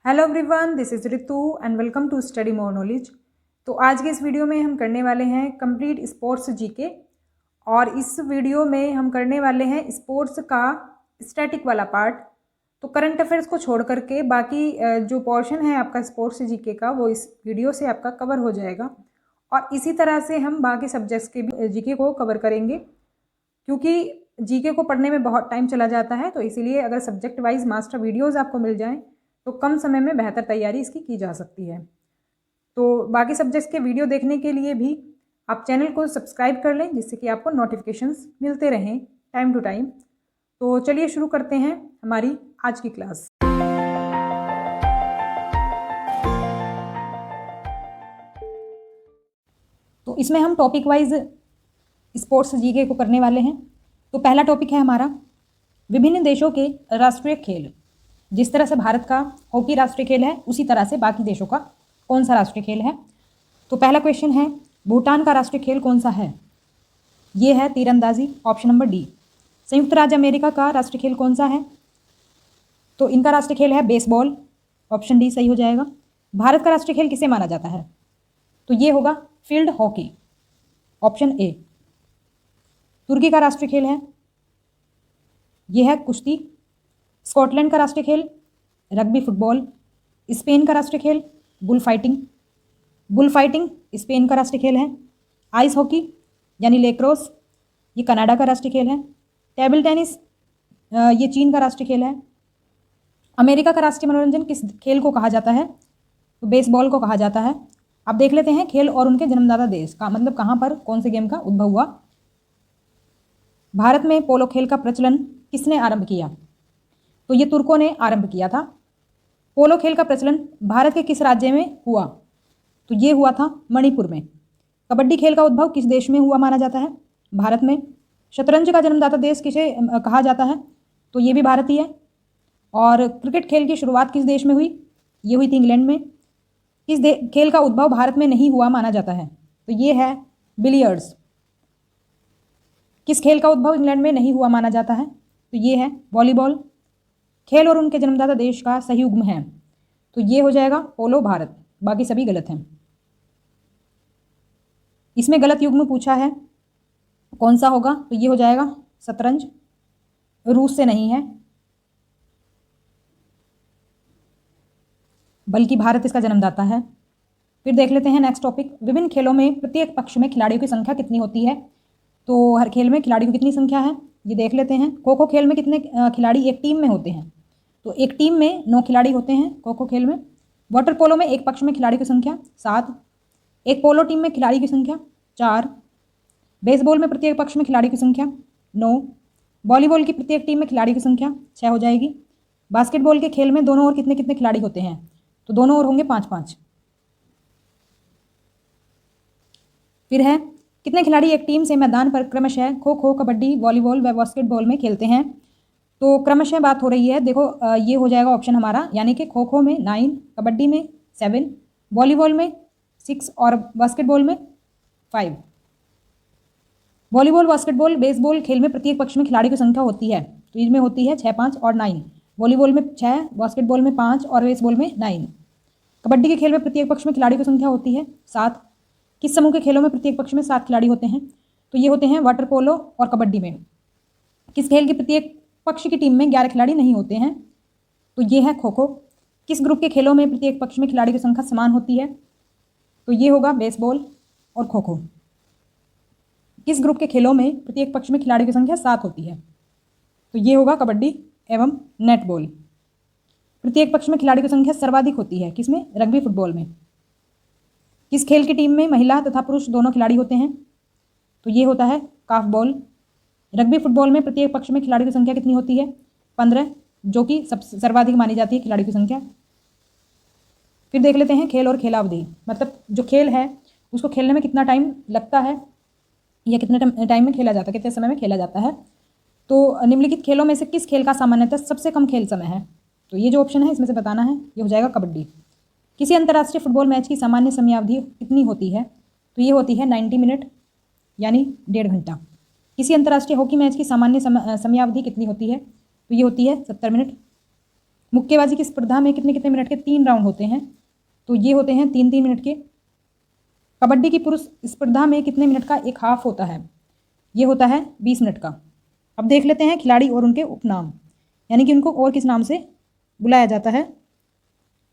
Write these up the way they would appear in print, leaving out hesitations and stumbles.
Hello everyone, this is Ritu and welcome to study more knowledge. तो आज के इस वीडियो में हम करने वाले हैं कंप्लीट स्पोर्ट्स जीके। और इस वीडियो में हम करने वाले हैं स्पोर्ट्स का स्टैटिक वाला पार्ट। तो करंट अफेयर्स को छोड़ करके बाकी जो पोर्शन है आपका स्पोर्ट्स जीके का वो इस वीडियो से आपका कवर हो जाएगा। और इसी तरह से हम बाकी सब्जेक्ट्स के भी जीके को कवर करेंगे, क्योंकि जीके को पढ़ने में बहुत टाइम चला जाता है। तो इसीलिए अगर सब्जेक्ट वाइज मास्टर वीडियोज़ आपको मिल जाएँ तो कम समय में बेहतर तैयारी इसकी की जा सकती है। तो बाकी सब्जेक्ट्स के वीडियो देखने के लिए भी आप चैनल को सब्सक्राइब कर लें, जिससे कि आपको नोटिफिकेशंस मिलते रहें टाइम टू टाइम। तो चलिए शुरू करते हैं हमारी आज की क्लास। तो इसमें हम टॉपिक वाइज स्पोर्ट्स जीके को करने वाले हैं। तो पहला टॉपिक है हमारा विभिन्न देशों के राष्ट्रीय खेल। जिस तरह से भारत का हॉकी राष्ट्रीय खेल है, उसी तरह से बाकी देशों का कौन सा राष्ट्रीय खेल है। तो पहला क्वेश्चन है, भूटान का राष्ट्रीय खेल कौन सा है? ये है तीरंदाजी, ऑप्शन नंबर डी। संयुक्त राज्य अमेरिका का राष्ट्रीय खेल कौन सा है? तो इनका राष्ट्रीय खेल है बेसबॉल, ऑप्शन डी सही हो जाएगा। भारत का राष्ट्रीय खेल किसे माना जाता है? तो ये होगा फील्ड हॉकी, ऑप्शन ए। तुर्की का राष्ट्रीय खेल है, यह है कुश्ती। स्कॉटलैंड का राष्ट्रीय खेल रग्बी फुटबॉल। स्पेन का राष्ट्रीय खेल बुल फाइटिंग स्पेन का राष्ट्रीय खेल है। आइस हॉकी यानी लेक्रोस, ये कनाडा का राष्ट्रीय खेल है। टेबल टेनिस ये चीन का राष्ट्रीय खेल है। अमेरिका का राष्ट्रीय मनोरंजन किस खेल को कहा जाता है? तो बेसबॉल को कहा जाता है। अब देख लेते हैं खेल और उनके जन्मदाता देश का, मतलब कहाँ पर कौन से गेम का उद्भव हुआ। भारत में पोलो खेल का प्रचलन किसने आरंभ किया? तो ये तुर्कों ने आरंभ किया था। पोलो खेल का प्रचलन भारत के किस राज्य में हुआ? तो ये हुआ था मणिपुर में। कबड्डी खेल का उद्भव किस देश में हुआ माना जाता है? भारत में। शतरंज का जन्मदाता देश किसे कहा जाता है? तो ये भी भारत ही है। और क्रिकेट खेल की शुरुआत किस देश में हुई? ये हुई थी इंग्लैंड में। किस खेल का उद्भव भारत में नहीं हुआ माना जाता है? तो ये है बिलियर्ड्स। किस खेल का उद्भव इंग्लैंड में नहीं हुआ माना जाता है? तो ये है वॉलीबॉल। खेल और उनके जन्मदाता देश का सही युग्म है, तो ये हो जाएगा पोलो भारत, बाकी सभी गलत हैं। इसमें गलत युग्म पूछा है, कौन सा होगा? तो ये हो जाएगा शतरंज, रूस से नहीं है बल्कि भारत इसका जन्मदाता है। फिर देख लेते हैं नेक्स्ट टॉपिक, विभिन्न खेलों में प्रत्येक पक्ष में खिलाड़ियों की संख्या कितनी होती है? तो हर खेल में खिलाड़ियों की कितनी संख्या है ये देख लेते हैं। खो खो खेल में कितने खिलाड़ी एक टीम में होते हैं? तो एक टीम में 9 खिलाड़ी होते हैं खो खो खेल में। वाटर पोलो में एक पक्ष में खिलाड़ी की संख्या 7। एक पोलो टीम में खिलाड़ी की संख्या 4। बेसबॉल में प्रत्येक पक्ष में खिलाड़ी की संख्या 9। वॉलीबॉल की प्रत्येक टीम में खिलाड़ी की संख्या 6 हो जाएगी। बास्केटबॉल के खेल में दोनों ओर कितने कितने खिलाड़ी होते हैं? तो दोनों ओर होंगे 5-5। फिर है, कितने खिलाड़ी एक टीम से मैदान पर क्रमशः खो खो, कबड्डी, वॉलीबॉल व बास्केटबॉल में खेलते हैं? तो क्रमशः बात हो रही है, देखो ये हो जाएगा ऑप्शन हमारा, यानी कि खो खो में 9, कबड्डी में 7, वॉलीबॉल में 6 और बास्केटबॉल में 5। वॉलीबॉल, बास्केटबॉल, बेसबॉल खेल में प्रत्येक पक्ष में खिलाड़ी की संख्या होती है, तो इसमें होती है 6, 5 और 9। वॉलीबॉल में 6, बास्केटबॉल में 5 और बेसबॉल में 9। कबड्डी के खेल में प्रत्येक पक्ष में खिलाड़ी की संख्या होती है 7। किस समूह के खेलों में प्रत्येक पक्ष में 7 खिलाड़ी होते हैं? तो ये होते हैं वाटर पोलो और कबड्डी में। किस खेल के प्रत्येक पक्ष की टीम में 11 खिलाड़ी नहीं होते हैं? तो ये है खो खो। किस ग्रुप के खेलों में प्रत्येक पक्ष में खिलाड़ी की संख्या समान होती है? तो ये होगा बेसबॉल और खो खो। किस ग्रुप के खेलों में प्रत्येक पक्ष में खिलाड़ी की संख्या 7 होती है? तो ये होगा कबड्डी एवं नेटबॉल। प्रत्येक पक्ष में खिलाड़ी की संख्या सर्वाधिक होती है किसमें? रग्बी फुटबॉल में। किस खेल की टीम में महिला तथा पुरुष दोनों खिलाड़ी होते हैं? तो ये होता है काफ बॉल। रग्बी फुटबॉल में प्रत्येक पक्ष में खिलाड़ी की संख्या कितनी होती है? 15, जो कि सबसे सर्वाधिक मानी जाती है खिलाड़ी की संख्या। फिर देख लेते हैं खेल और खेलावधि, मतलब जो खेल है उसको खेलने में कितना टाइम लगता है या कितने टाइम में खेला जाता है, कितने समय में खेला जाता है। तो निम्नलिखित खेलों में से किस खेल का सामान्यतः सबसे कम खेल समय है? तो ये जो ऑप्शन है इसमें से बताना है, ये हो जाएगा कबड्डी। किसी अंतर्राष्ट्रीय फुटबॉल मैच की सामान्य समयावधि कितनी होती है? तो ये होती है 90 मिनट यानी 1.5 घंटा। किसी अंतर्राष्ट्रीय हॉकी मैच की सामान्य समयावधि कितनी होती है? तो ये होती है 70 मिनट। मुक्केबाजी की स्पर्धा में कितने कितने मिनट के 3 राउंड होते हैं? तो ये होते हैं 3-3 मिनट के। कबड्डी की पुरुष स्पर्धा में कितने मिनट का एक हाफ होता है? ये होता है 20 मिनट का। अब देख लेते हैं खिलाड़ी और उनके उपनाम, यानी कि उनको और किस नाम से बुलाया जाता है।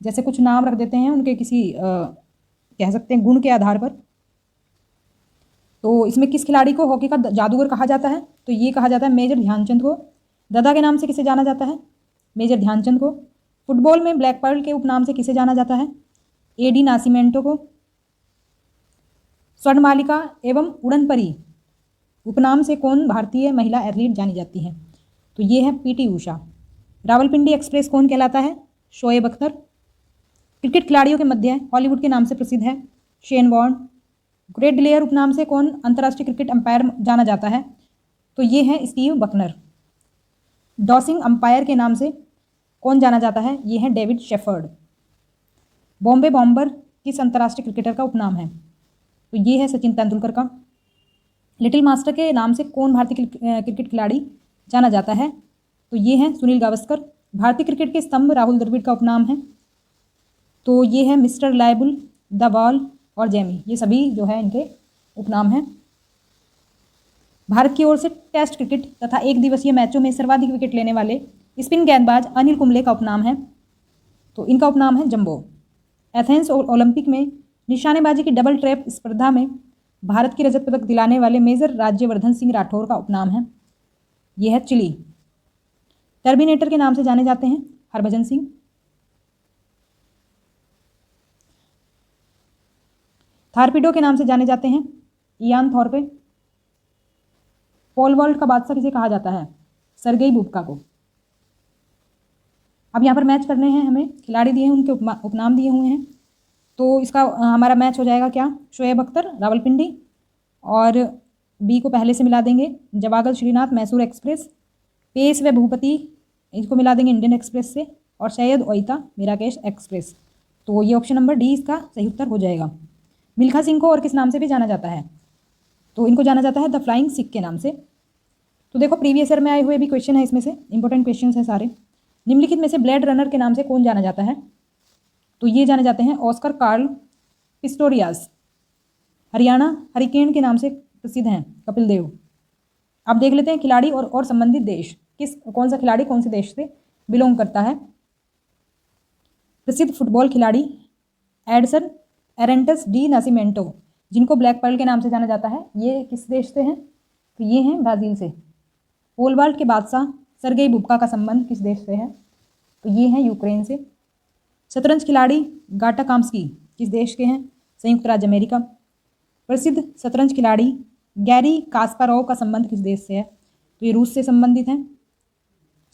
जैसे कुछ नाम रख देते हैं उनके किसी कह सकते हैं गुण के आधार पर। तो इसमें किस खिलाड़ी को हॉकी का जादूगर कहा जाता है? तो ये कहा जाता है मेजर ध्यानचंद को। दादा के नाम से किसे जाना जाता है? मेजर ध्यानचंद को। फुटबॉल में ब्लैक पर्ल के उपनाम से किसे जाना जाता है? एडी नासिमेंटो को। स्वर्णमालिका एवं उड़न परी उपनाम से कौन भारतीय महिला एथलीट जानी जाती है? तो ये है पीटी उषा। रावलपिंडी एक्सप्रेस कौन कहलाता है? शोएब अख्तर। क्रिकेट खिलाड़ियों के मध्य हॉलीवुड के नाम से प्रसिद्ध है शेन वॉर्न। ग्रेट डिलेयर उपनाम से कौन अंतर्राष्ट्रीय क्रिकेट अंपायर जाना जाता है? तो ये है स्टीव बकनर। डॉसिंग अंपायर के नाम से कौन जाना जाता है? ये है डेविड शेफर्ड। बॉम्बे बॉम्बर किस अंतर्राष्ट्रीय क्रिकेटर का उपनाम है? तो ये है सचिन तेंदुलकर का। लिटिल मास्टर के नाम से कौन भारतीय क्रिकेट खिलाड़ी जाना जाता है? तो ये है सुनील गावस्कर। भारतीय क्रिकेट के स्तंभ राहुल द्रविड़ का उपनाम है। तो ये है मिस्टर रिलायबल, द बॉल और जेमी, ये सभी जो है इनके उपनाम हैं। भारत की ओर से टेस्ट क्रिकेट तथा एक दिवसीय मैचों में सर्वाधिक विकेट लेने वाले स्पिन गेंदबाज अनिल कुंबले का उपनाम है। तो इनका उपनाम है जंबो। एथेंस ओलंपिक में निशानेबाजी की डबल ट्रैप स्पर्धा में भारत की रजत पदक दिलाने वाले मेजर राज्यवर्धन सिंह राठौर का उपनाम है। यह है चिली। टर्मिनेटर के नाम से जाने जाते हैं हरभजन सिंह। थारपीडो के नाम से जाने जाते हैं इयान थॉर्पे। पोल वॉल्ट का बादशाह किसे कहा जाता है? सरगेई बुबका को। अब यहाँ पर मैच करने हैं, हमें खिलाड़ी दिए हैं, उनके उपनाम दिए हुए हैं। तो इसका हमारा मैच हो जाएगा क्या? शोएब अख्तर रावलपिंडी, और बी को पहले से मिला देंगे जवागल श्रीनाथ मैसूर एक्सप्रेस। पेस व भूपति इसको मिला देंगे इंडियन एक्सप्रेस से, और सैयद ओइता मिराकेश एक्सप्रेस। तो ये ऑप्शन नंबर डी इसका सही उत्तर हो जाएगा। मिल्खा सिंह को और किस नाम से भी जाना जाता है? तो इनको जाना जाता है द फ्लाइंग सिख के नाम से। तो देखो प्रीवियस ईयर में आए हुए भी क्वेश्चन है, इसमें से इंपॉर्टेंट क्वेश्चन है सारे। निम्नलिखित में से ब्लेड रनर के नाम से कौन जाना जाता है? तो ये जाने जाते हैं ऑस्कर कार्ल पिस्टोरियास। हरियाणा हरिकेन के नाम से प्रसिद्ध हैं कपिल देव। अब देख लेते हैं खिलाड़ी और संबंधित देश, कौन सा खिलाड़ी कौन से देश से बिलोंग करता है। प्रसिद्ध फुटबॉल खिलाड़ी एडसन एरेंटस डी नासिमेंटो, जिनको ब्लैक पर्ल के नाम से जाना जाता है, ये किस देश से हैं? तो ये हैं ब्राज़ील से। पोल वॉल्ट के बादशाह सरगेई बुबका का संबंध किस देश से है? तो ये हैं यूक्रेन से। शतरंज खिलाड़ी गाटा काम्स्की किस देश के हैं? संयुक्त राज्य अमेरिका। प्रसिद्ध शतरंज खिलाड़ी गैरी कास्पारोव का संबंध किस देश से है? तो ये रूस से संबंधित हैं।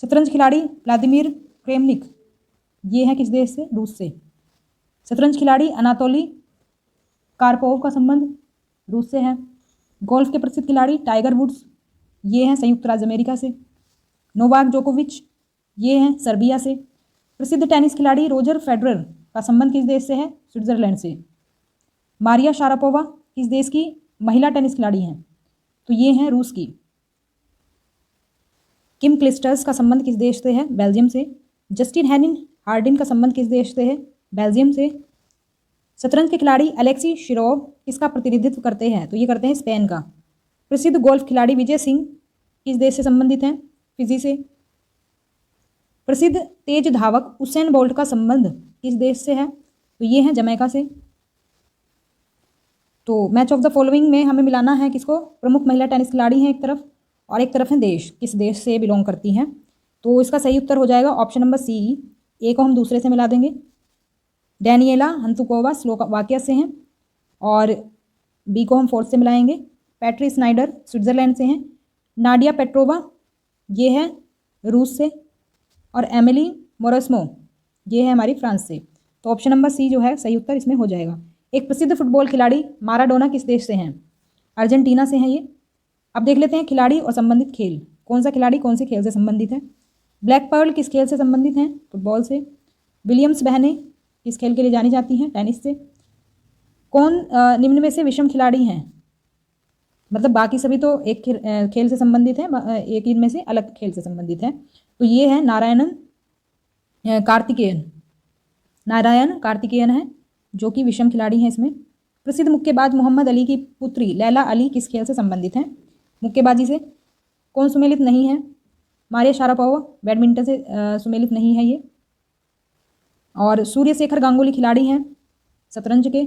शतरंज खिलाड़ी व्लादिमीर क्रेमनिक, ये है किस देश से? रूस से। शतरंज खिलाड़ी अनातोली कार्पोव का संबंध रूस से है। गोल्फ के प्रसिद्ध खिलाड़ी टाइगर वुड्स, ये हैं संयुक्त राज्य अमेरिका से। नोवाक जोकोविच, ये हैं सर्बिया से। प्रसिद्ध टेनिस खिलाड़ी रोजर फेडरर का संबंध किस देश से है? स्विट्जरलैंड से। मारिया शारापोवा किस देश की महिला टेनिस खिलाड़ी हैं? तो ये हैं रूस की। किम क्लिस्टर्स का संबंध किस देश से है? बेल्जियम से। जस्टिन हेनिन हार्डिन का संबंध किस देश से है? बेल्जियम से। शतरंज के खिलाड़ी अलेक्सी शिरोव किसका प्रतिनिधित्व करते हैं? तो ये करते हैं स्पेन का। प्रसिद्ध गोल्फ खिलाड़ी विजय सिंह किस देश से संबंधित हैं? फिजी से। प्रसिद्ध तेज धावक उसेन बोल्ट का संबंध किस देश से है? तो ये हैं जमैका से। तो मैच ऑफ द फॉलोइंग में हमें मिलाना है किसको? प्रमुख महिला टेनिस खिलाड़ी हैं एक तरफ, और एक तरफ है देश, किस देश से बिलोंग करती हैं। तो इसका सही उत्तर हो जाएगा ऑप्शन नंबर सी। ए को हम दूसरे से मिला देंगे। डैनिएला हंतुकोवा स्लोवाकिया से हैं, और बी को हम फोर्थ से मिलाएंगे। पैट्री स्नाइडर स्विट्जरलैंड से हैं। नाडिया पेट्रोवा, ये है रूस से, और एमिली मोरस्मो, ये है हमारी फ्रांस से। तो ऑप्शन नंबर सी जो है सही उत्तर इसमें हो जाएगा। एक प्रसिद्ध फुटबॉल खिलाड़ी माराडोना किस देश से हैं? अर्जेंटीना से हैं ये। अब देख लेते हैं खिलाड़ी और संबंधित खेल, कौन सा खिलाड़ी कौन से खेल से संबंधित है। ब्लैक पर्ल किस खेल से संबंधित हैं? फुटबॉल से। विलियम्स बहनें किस खेल के लिए जानी जाती हैं? टेनिस से। कौन निम्न में से विषम खिलाड़ी हैं? मतलब बाकी सभी तो एक खेल से संबंधित हैं, एक इनमें से अलग खेल से संबंधित है। तो ये है नारायणन कार्तिकेयन, नारायण कार्तिकेयन है जो कि विषम खिलाड़ी हैं इसमें। प्रसिद्ध मुक्केबाज मोहम्मद अली की पुत्री लैला अली किस खेल से संबंधित हैं? मुक्केबाजी से। कौन सुमेलित नहीं है? मारिया शारापोवा, बैडमिंटन से सुमेलित नहीं है ये। और सूर्यशेखर गांगुली खिलाड़ी हैं शतरंज के।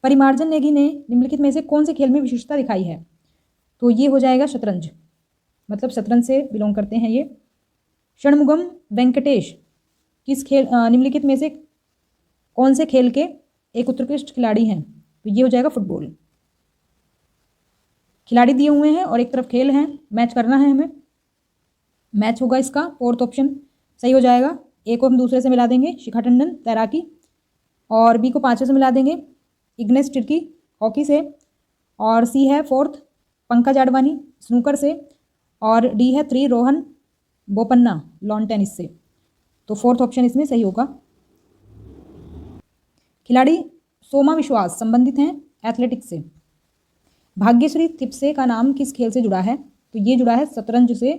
परिमार्जन नेगी ने निम्नलिखित में से कौन से खेल में विशेषता दिखाई है? तो ये हो जाएगा शतरंज, मतलब शतरंज से बिलोंग करते हैं ये। षणमुगम वेंकटेश किस खेल निम्नलिखित में से कौन से खेल के एक उत्कृष्ट खिलाड़ी हैं? तो ये हो जाएगा फुटबॉल। खिलाड़ी दिए हुए हैं और एक तरफ खेल हैं, मैच करना है हमें। मैच होगा इसका फोर्थ ऑप्शन सही हो जाएगा। ए को हम दूसरे से मिला देंगे, शिखा टंडन तैराकी, और बी को पांचवें से मिला देंगे, इग्नेस टिर्की हॉकी से, और सी है फोर्थ पंकज आडवाणी स्नूकर से, और डी है 3 रोहन बोपन्ना लॉन टेनिस से। तो फोर्थ ऑप्शन इसमें सही होगा। खिलाड़ी सोमा विश्वास संबंधित हैं एथलेटिक्स से। भाग्यश्री थिप्से का नाम किस खेल से जुड़ा है? तो ये जुड़ा है शतरंज से।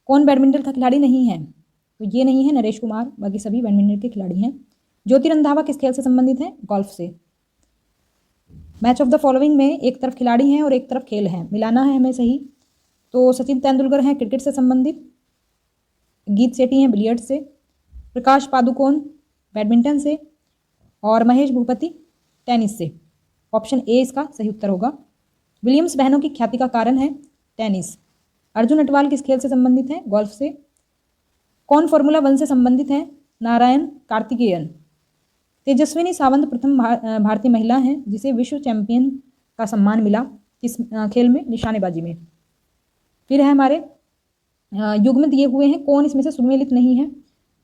कौन बैडमिंटन का खिलाड़ी नहीं है? तो ये नहीं है नरेश कुमार, बाकी सभी बैडमिंटन के खिलाड़ी हैं। ज्योति रंधावा किस खेल से संबंधित है? गोल्फ से। मैच ऑफ द फॉलोइंग में एक तरफ खिलाड़ी हैं और एक तरफ खेल है, मिलाना है हमें सही। तो सचिन तेंदुलकर हैं क्रिकेट से संबंधित, गीत सेठी हैं बिलियर्ड्स से, प्रकाश पादुकोण बैडमिंटन से, और महेश भूपति टेनिस से। ऑप्शन ए इसका सही उत्तर होगा। विलियम्स बहनों की ख्याति का कारण है टेनिस। अर्जुन अटवाल किस खेल से संबंधित है? गोल्फ से। कौन फार्मूला 1 से संबंधित है? नारायण कार्तिकेयन। तेजस्विनी सावंत प्रथम भारतीय महिला हैं जिसे विश्व चैंपियन का सम्मान मिला किस खेल में? निशानेबाजी में। फिर है हमारे युग्म दिए हुए हैं, कौन इसमें से सुमेलित नहीं है?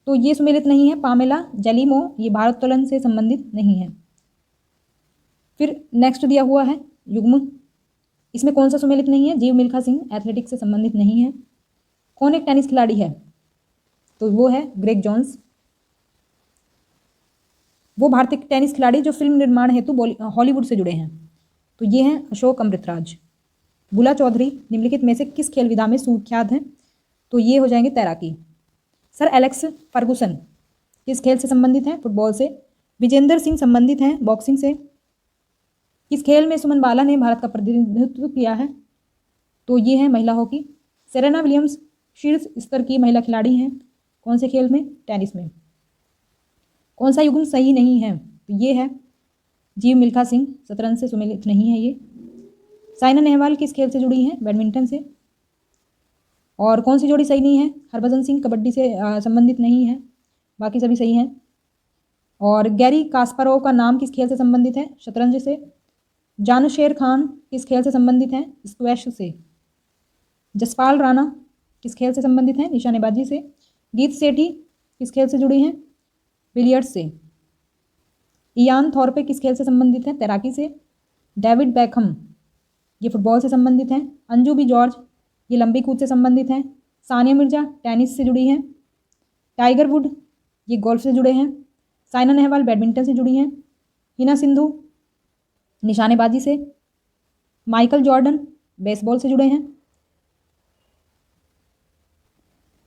तो ये सुमेलित नहीं है पामेला जेलिमो, ये भारोत्तोलन से संबंधित नहीं है। फिर नेक्स्ट दिया हुआ है युग्म, इसमें कौन सा सुमेलित नहीं है? जीव मिल्खा सिंह एथलेटिक्स से संबंधित नहीं है। कौन एक टेनिस खिलाड़ी है? तो वो है ग्रेग जॉन्स, वो भारतीय टेनिस खिलाड़ी जो फिल्म निर्माण हेतु हॉलीवुड से जुड़े हैं। तो ये हैं अशोक अमृतराज। बुला चौधरी निम्नलिखित में से किस खेल विधा में सुख्यात हैं? तो ये हो जाएंगे तैराकी। सर एलेक्स फर्गुसन किस खेल से संबंधित हैं? फुटबॉल से। विजेंद्र सिंह संबंधित हैं बॉक्सिंग से। किस खेल में सुमन बाला ने भारत का प्रतिनिधित्व किया है? तो ये है महिला हॉकी। सेरेना विलियम्स शीर्ष स्तर की महिला खिलाड़ी हैं, कौन से खेल में? टेनिस में। कौन सा युग्म सही नहीं है? तो ये है जीव मिल्खा सिंह, शतरंज से सुमेलित नहीं है ये। साइना नेहवाल किस खेल से जुड़ी हैं? बैडमिंटन से। और कौन सी जोड़ी सही नहीं है? हरभजन सिंह कबड्डी से संबंधित नहीं है, बाकी सभी सही हैं। और गैरी कास्पारोव का नाम किस खेल से संबंधित है? शतरंज से। जानशेर खान किस खेल से संबंधित हैं? स्क्वैश से। जसपाल राणा किस खेल से संबंधित हैं? निशानेबाजी से। गीत सेठी किस खेल से जुड़ी हैं? बिलियर्ड्स से। इयान थॉर्पे किस खेल से संबंधित हैं? तैराकी से। डेविड बैकहम ये फुटबॉल से संबंधित हैं। अंजू बी जॉर्ज ये लंबी कूद से संबंधित हैं। सानिया मिर्जा टेनिस से जुड़ी हैं। टाइगर वुड ये गोल्फ से जुड़े हैं। साइना नेहवाल बैडमिंटन से जुड़ी हैं। हिना सिंधु निशानेबाजी से। माइकल जॉर्डन बेसबॉल से जुड़े हैं।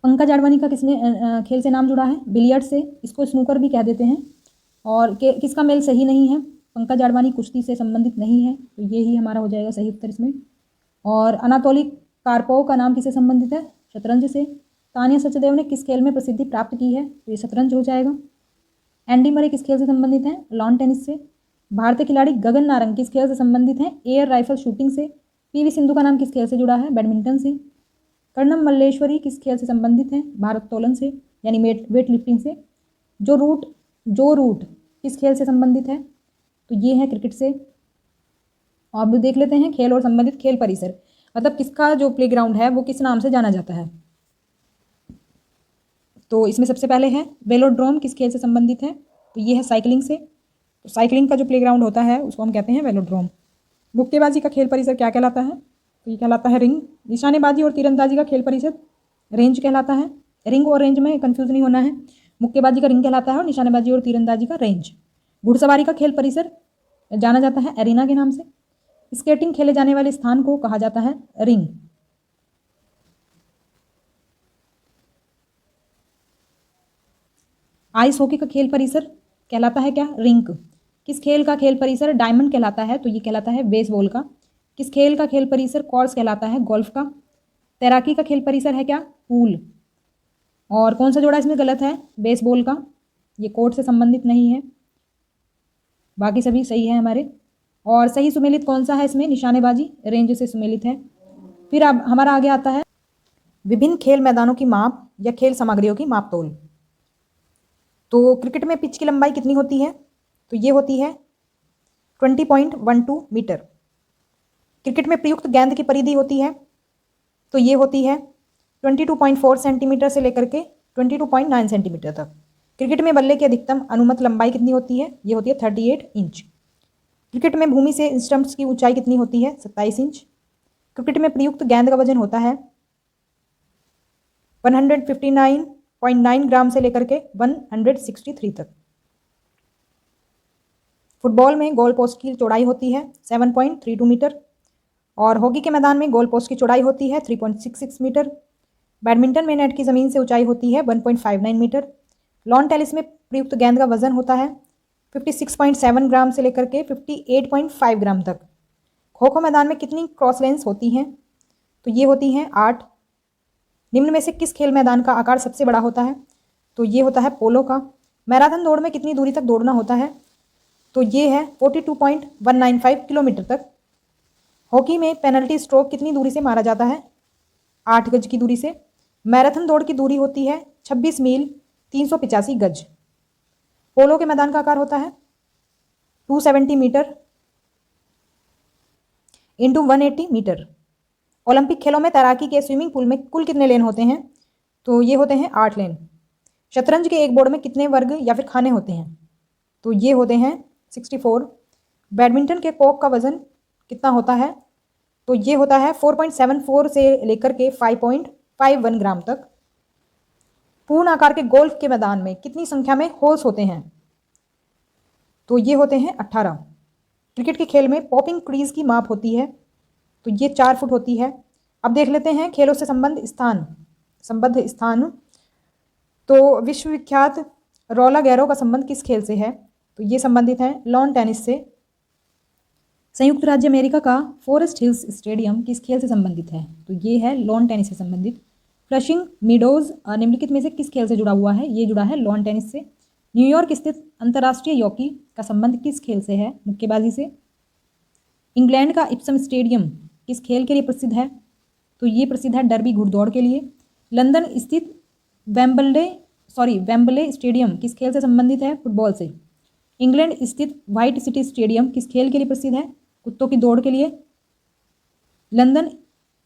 पंकज आडवाणी का किसने खेल से नाम जुड़ा है? बिलियर्ड से, इसको स्नूकर भी कह देते हैं। और किसका मेल सही नहीं है? पंकज आडवाणी कुश्ती से संबंधित नहीं है, तो ये ही हमारा हो जाएगा सही उत्तर इसमें। और अनातोली कार्पोव का नाम किससे संबंधित है? शतरंज से। तानिया सचदेव ने किस खेल में प्रसिद्धि प्राप्त की है? तो ये शतरंज हो जाएगा। एंडी मरे किस खेल से संबंधित हैं? लॉन टेनिस से। भारतीय खिलाड़ी गगन नारंग किस खेल से संबंधित हैं? एयर राइफल शूटिंग से। पीवी सिंधु का नाम किस खेल से जुड़ा है? बैडमिंटन से। कर्णम मल्लेश्वरी किस खेल से संबंधित हैं? भारोत्तोलन से, यानी वेट लिफ्टिंग से। जो रूट किस खेल से संबंधित है? तो ये है क्रिकेट से। अब देख लेते हैं खेल और संबंधित खेल परिसर, मतलब किसका जो प्लेग्राउंड है वो किस नाम से जाना जाता है। तो इसमें सबसे पहले है वेलोड्रोम किस खेल से संबंधित है? तो ये है साइकिलिंग से। तो साइकिलिंग का जो प्लेग्राउंड होता है उसको हम कहते हैं वेलोड्रोम। मुक्केबाजी का खेल परिसर क्या कहलाता है? तो ये कहलाता है रिंग। निशानेबाजी और तीरंदाजी का खेल परिसर रेंज कहलाता है। रिंग और रेंज में कंफ्यूज नहीं होना है। मुक्केबाजी का रिंग कहलाता है और निशानेबाजी और तीरंदाजी का रेंज। घुड़सवारी का खेल परिसर जाना जाता है एरिना के नाम से। स्केटिंग खेले जाने वाले स्थान को कहा जाता है रिंग। आइस हॉकी का खेल परिसर कहलाता है क्या? रिंक। किस खेल का खेल परिसर डायमंड कहलाता है? तो ये कहलाता है बेसबॉल का। किस खेल का खेल परिसर कोर्स कहलाता है? गोल्फ का। तैराकी का खेल परिसर है क्या? पूल। और कौन सा जोड़ा इसमें गलत है? बेसबॉल का, ये कोर्ट से संबंधित नहीं है, बाकी सभी सही है हमारे। और सही सुमेलित कौन सा है इसमें? निशानेबाजी रेंज से सुमेलित है। फिर अब हमारा आगे आता है विभिन्न खेल मैदानों की माप या खेल सामग्रियों की माप तोल। तो क्रिकेट में पिच की लंबाई कितनी होती है? तो ये होती है 20.12 मीटर। क्रिकेट में प्रयुक्त गेंद की परिधि होती है, तो ये होती है 22.4 सेंटीमीटर से लेकर के 22.9 सेंटीमीटर तक। क्रिकेट में बल्ले की अधिकतम अनुमत लंबाई कितनी होती है? ये होती है 38 इंच। क्रिकेट में भूमि से स्टंप्स की ऊंचाई कितनी होती है? 27 इंच। क्रिकेट में प्रयुक्त गेंद का वजन होता है 159.9 ग्राम से लेकर के 163 तक। फुटबॉल में गोल पोस्ट की चौड़ाई होती है 7.32 मीटर और हॉकी के मैदान में गोल पोस्ट की चौड़ाई होती है 3.66 मीटर। बैडमिंटन में नेट की ज़मीन से ऊंचाई होती है 1.59 मीटर। लॉन टेनिस में प्रयुक्त गेंद का वजन होता है 56.7 ग्राम से लेकर के 58.5 ग्राम तक। खो खो मैदान में कितनी क्रॉस लेंस होती हैं? तो ये होती हैं 8। निम्न में से किस खेल मैदान का आकार सबसे बड़ा होता है? तो ये होता है पोलो का। मैराथन दौड़ में कितनी दूरी तक दौड़ना होता है? तो ये है 42.195 किलोमीटर तक। हॉकी में पेनल्टी स्ट्रोक कितनी दूरी से मारा जाता है? 8 गज की दूरी से। मैराथन दौड़ की दूरी होती है 26 मील 385 गज। पोलो के मैदान का आकार होता है 270 मीटर इंटू 180 मीटर। ओलंपिक खेलों में तैराकी के स्विमिंग पूल में कुल कितने लेन होते हैं? तो ये होते हैं 8 लेन। शतरंज के एक बोर्ड में कितने वर्ग या फिर खाने होते हैं? तो ये होते हैं 64। बैडमिंटन के कॉक का वजन कितना होता है? तो ये होता है 4.74 से लेकर के 5.51 ग्राम तक। पूर्ण आकार के गोल्फ के मैदान में कितनी संख्या में होल्स होते हैं? तो ये होते हैं 18। क्रिकेट के खेल में पॉपिंग क्रीज की माप होती है, तो ये 4 फुट होती है। अब देख लेते हैं खेलों से संबद्ध स्थान। तो विश्वविख्यात रोला गैरो का संबंध किस खेल से है? तो ये संबंधित है लॉन टेनिस से। संयुक्त राज्य अमेरिका का फॉरेस्ट हिल्स स्टेडियम किस खेल से संबंधित है? तो ये है लॉन टेनिस से संबंधित। फ्लशिंग मीडोज निम्नलिखित में से किस खेल से जुड़ा हुआ है? ये जुड़ा है लॉन टेनिस से। न्यूयॉर्क स्थित अंतर्राष्ट्रीय हॉकी का संबंध किस खेल से है? मुक्केबाजी से। इंग्लैंड का इप्सम स्टेडियम किस खेल के लिए प्रसिद्ध है? तो ये प्रसिद्ध है डर्बी घुड़दौड़ के लिए। लंदन स्थित वेम्बले स्टेडियम किस खेल से संबंधित है? फुटबॉल से। इंग्लैंड स्थित व्हाइट सिटी स्टेडियम किस खेल के लिए प्रसिद्ध है? कुत्तों की दौड़ के लिए। लंदन